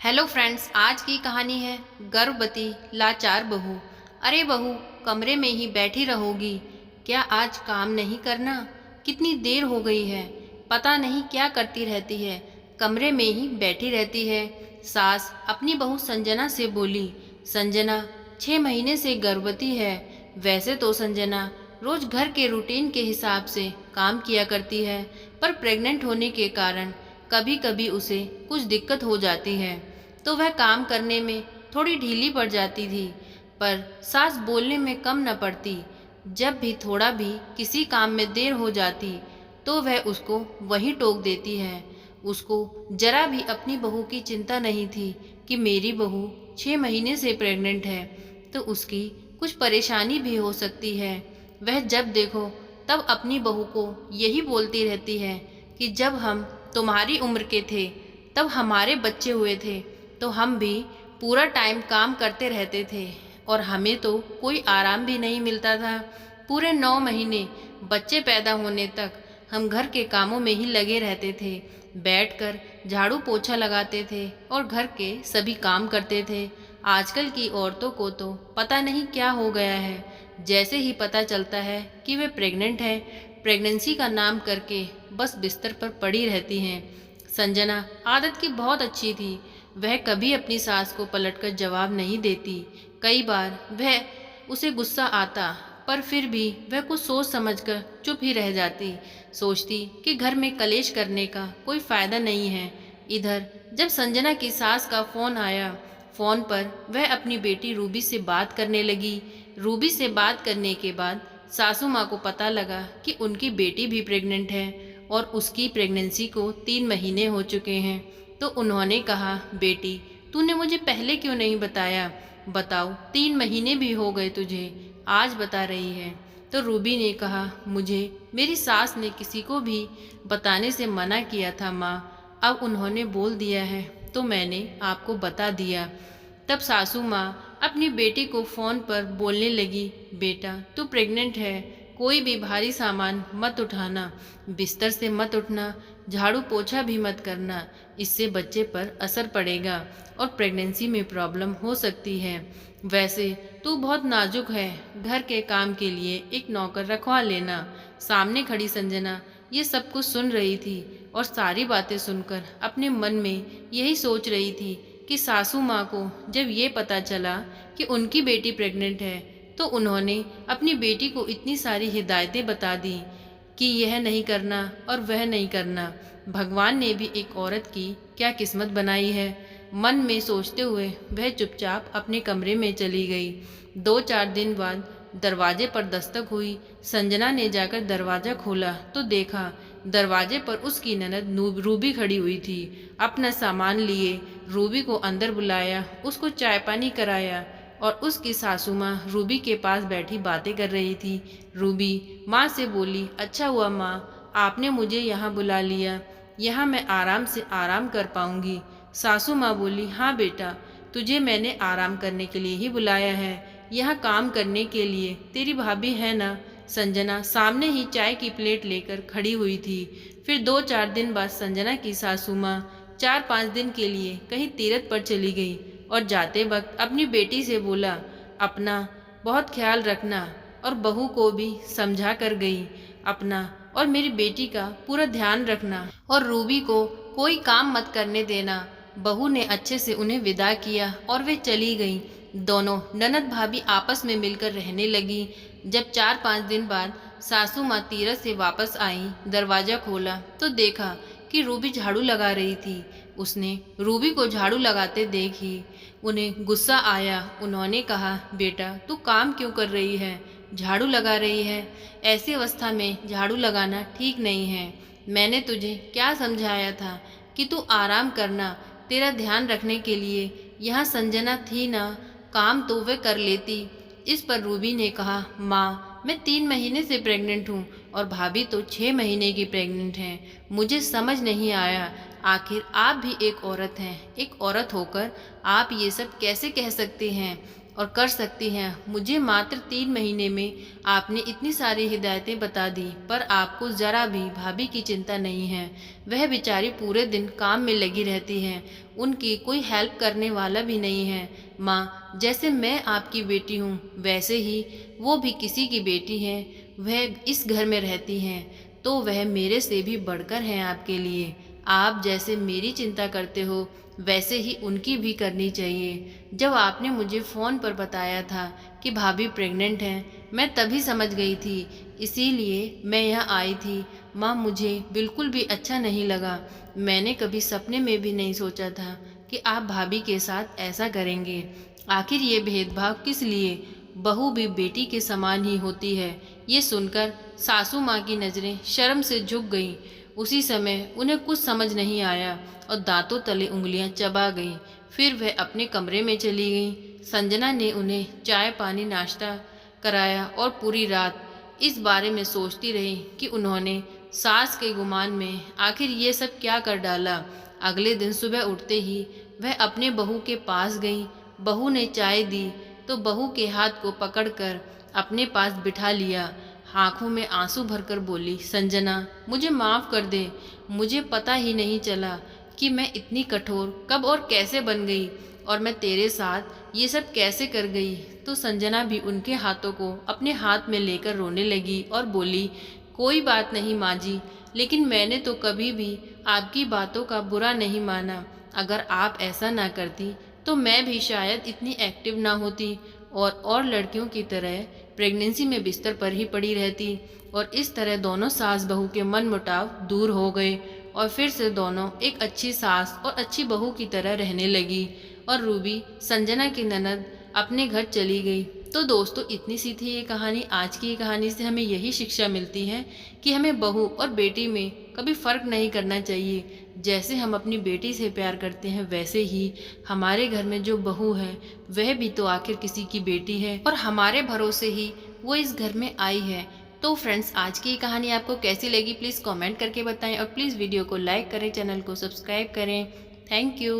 Hello friends, आज की कहानी है गर्भवती लाचार बहू। अरे बहू, कमरे में ही बैठी रहोगी क्या? आज काम नहीं करना? कितनी देर हो गई है, पता नहीं क्या करती रहती है, कमरे में ही बैठी रहती है। सास अपनी बहू संजना से बोली, संजना 6 महीने से गर्भवती है। वैसे तो संजना रोज घर के रूटीन के हिसाब से काम किया करती है, पर प्रेग्नेंट होने के कारण कभी कभी उसे कुछ दिक्कत हो जाती है, तो वह काम करने में थोड़ी ढीली पड़ जाती थी। पर सास बोलने में कम न पड़ती। जब भी थोड़ा भी किसी काम में देर हो जाती तो वह उसको वहीं टोक देती है। उसको जरा भी अपनी बहू की चिंता नहीं थी कि मेरी बहू 6 महीने से प्रेग्नेंट है तो उसकी कुछ परेशानी भी हो सकती है। वह जब देखो तब अपनी बहू को यही बोलती रहती है कि जब हम तुम्हारी उम्र के थे तब हमारे बच्चे हुए थे तो हम भी पूरा टाइम काम करते रहते थे और हमें तो कोई आराम भी नहीं मिलता था। पूरे 9 महीने बच्चे पैदा होने तक हम घर के कामों में ही लगे रहते थे, बैठकर झाड़ू पोछा लगाते थे और घर के सभी काम करते थे। आजकल की औरतों को तो पता नहीं क्या हो गया है, जैसे ही पता चलता है कि वे प्रेग्नेंट है, प्रेगनेंसी का नाम करके बस बिस्तर पर पड़ी रहती हैं। संजना आदत की बहुत अच्छी थी, वह कभी अपनी सास को पलटकर जवाब नहीं देती। कई बार वह उसे गुस्सा आता, पर फिर भी वह कुछ सोच समझकर चुप ही रह जाती। सोचती कि घर में कलेश करने का कोई फायदा नहीं है। इधर जब संजना की सास का फोन आया, फोन पर वह अपनी बेटी रूबी से बात करने लगी। रूबी से बात करने के बाद सासू माँ को पता लगा कि उनकी बेटी भी प्रेग्नेंट है और उसकी प्रेगनेंसी को 3 महीने हो चुके हैं। तो उन्होंने कहा, बेटी तूने मुझे पहले क्यों नहीं बताया? बताओ, 3 महीने भी हो गए तुझे, आज बता रही है। तो रूबी ने कहा, मुझे मेरी सास ने किसी को भी बताने से मना किया था माँ, अब उन्होंने बोल दिया है तो मैंने आपको बता दिया। तब सासू माँ अपनी बेटी को फ़ोन पर बोलने लगी, बेटा तू प्रेग्नेंट है, कोई भी भारी सामान मत उठाना, बिस्तर से मत उठना, झाड़ू पोछा भी मत करना, इससे बच्चे पर असर पड़ेगा और प्रेगनेंसी में प्रॉब्लम हो सकती है। वैसे तू बहुत नाजुक है, घर के काम के लिए एक नौकर रखवा लेना। सामने खड़ी संजना ये सब कुछ सुन रही थी और सारी बातें सुनकर अपने मन में यही सोच रही थी कि सासू माँ को जब ये पता चला कि उनकी बेटी प्रेग्नेंट है तो उन्होंने अपनी बेटी को इतनी सारी हिदायतें बता दी कि यह नहीं करना और वह नहीं करना। भगवान ने भी एक औरत की क्या किस्मत बनाई है। मन में सोचते हुए वह चुपचाप अपने कमरे में चली गई। 2-4 दिन बाद दरवाजे पर दस्तक हुई। संजना ने जाकर दरवाज़ा खोला तो देखा दरवाजे पर उसकी ननद रूबी खड़ी हुई थी। अपना सामान लिए रूबी को अंदर बुलाया, उसको चाय पानी कराया और उसकी सासू माँ रूबी के पास बैठी बातें कर रही थी। रूबी माँ से बोली, अच्छा हुआ माँ आपने मुझे यहाँ बुला लिया, यहाँ मैं आराम से आराम कर पाऊँगी। सासू माँ बोली, हाँ बेटा, तुझे मैंने आराम करने के लिए ही बुलाया है, यहाँ काम करने के लिए तेरी भाभी है ना। संजना सामने ही चाय की प्लेट लेकर खड़ी हुई थी। फिर 2-4 दिन बाद संजना की सासू माँ 4-5 दिन के लिए कहीं तीरथ पर चली गई और जाते वक्त अपनी बेटी से बोला, अपना बहुत ख्याल रखना, और बहू को भी समझा कर गई, अपना और मेरी बेटी का पूरा ध्यान रखना और रूबी को कोई काम मत करने देना। बहू ने अच्छे से उन्हें विदा किया और वे चली गईं। दोनों ननद भाभी आपस में मिलकर रहने लगी। जब 4-5 दिन बाद सासू माँ तीरथ से वापस आई, दरवाज़ा खोला तो देखा कि रूबी झाड़ू लगा रही थी। उसने रूबी को झाड़ू लगाते देख ही उन्हें गुस्सा आया। उन्होंने कहा, बेटा तू काम क्यों कर रही है, झाड़ू लगा रही है, ऐसी अवस्था में झाड़ू लगाना ठीक नहीं है। मैंने तुझे क्या समझाया था कि तू आराम करना, तेरा ध्यान रखने के लिए यहाँ संजना थी ना, काम तो वे कर लेती। इस पर रूबी ने कहा, माँ मैं 3 महीने से प्रेग्नेंट हूँ और भाभी तो 6 महीने की प्रेग्नेंट हैं। मुझे समझ नहीं आया, आखिर आप भी एक औरत हैं, एक औरत होकर आप ये सब कैसे कह सकते हैं। और कर सकती हैं। मुझे मात्र 3 महीने में आपने इतनी सारी हिदायतें बता दी, पर आपको ज़रा भी भाभी की चिंता नहीं है। वह बेचारी पूरे दिन काम में लगी रहती हैं, उनकी कोई हेल्प करने वाला भी नहीं है। माँ, जैसे मैं आपकी बेटी हूँ वैसे ही वो भी किसी की बेटी हैं। वह इस घर में रहती हैं तो वह मेरे से भी बढ़कर हैं आपके लिए। आप जैसे मेरी चिंता करते हो वैसे ही उनकी भी करनी चाहिए। जब आपने मुझे फ़ोन पर बताया था कि भाभी प्रेग्नेंट हैं, मैं तभी समझ गई थी, इसीलिए मैं यहाँ आई थी। माँ, मुझे बिल्कुल भी अच्छा नहीं लगा। मैंने कभी सपने में भी नहीं सोचा था कि आप भाभी के साथ ऐसा करेंगे। आखिर ये भेदभाव किस लिए? बहू भी बेटी के समान ही होती है। ये सुनकर सासू माँ की नज़रें शर्म से झुक गईं। उसी समय उन्हें कुछ समझ नहीं आया और दांतों तले उंगलियां चबा गईं। फिर वह अपने कमरे में चली गईं। संजना ने उन्हें चाय पानी नाश्ता कराया और पूरी रात इस बारे में सोचती रही कि उन्होंने सास के गुमान में आखिर ये सब क्या कर डाला। अगले दिन सुबह उठते ही वह अपने बहू के पास गई। बहू ने चाय दी तो बहू के हाथ को पकड़कर अपने पास बिठा लिया। आंखों में आंसू भरकर बोली, संजना, मुझे माफ़ कर दे। मुझे पता ही नहीं चला कि मैं इतनी कठोर कब और कैसे बन गई, और मैं तेरे साथ ये सब कैसे कर गई। तो संजना भी उनके हाथों को अपने हाथ में लेकर रोने लगी और बोली, कोई बात नहीं माँ जी, लेकिन मैंने तो कभी भी आपकी बातों का बुरा नहीं माना। अगर आप ऐसा ना करती तो मैं भी शायद इतनी एक्टिव ना होती और लड़कियों की तरह प्रेगनेंसी में बिस्तर पर ही पड़ी रहती। और इस तरह दोनों सास बहू के मनमुटाव दूर हो गए और फिर से दोनों एक अच्छी सास और अच्छी बहू की तरह रहने लगी। और रूबी, संजना की ननद, अपने घर चली गई। तो दोस्तों, इतनी सी थी ये कहानी। आज की ये कहानी से हमें यही शिक्षा मिलती है कि हमें बहू और बेटी में कभी फ़र्क नहीं करना चाहिए। जैसे हम अपनी बेटी से प्यार करते हैं वैसे ही हमारे घर में जो बहू है वह भी तो आखिर किसी की बेटी है और हमारे भरोसे ही वो इस घर में आई है। तो फ्रेंड्स, आज की ये कहानी आपको कैसी लगी प्लीज़ कमेंट करके बताएं और प्लीज़ वीडियो को लाइक करें, चैनल को सब्सक्राइब करें। Thank you.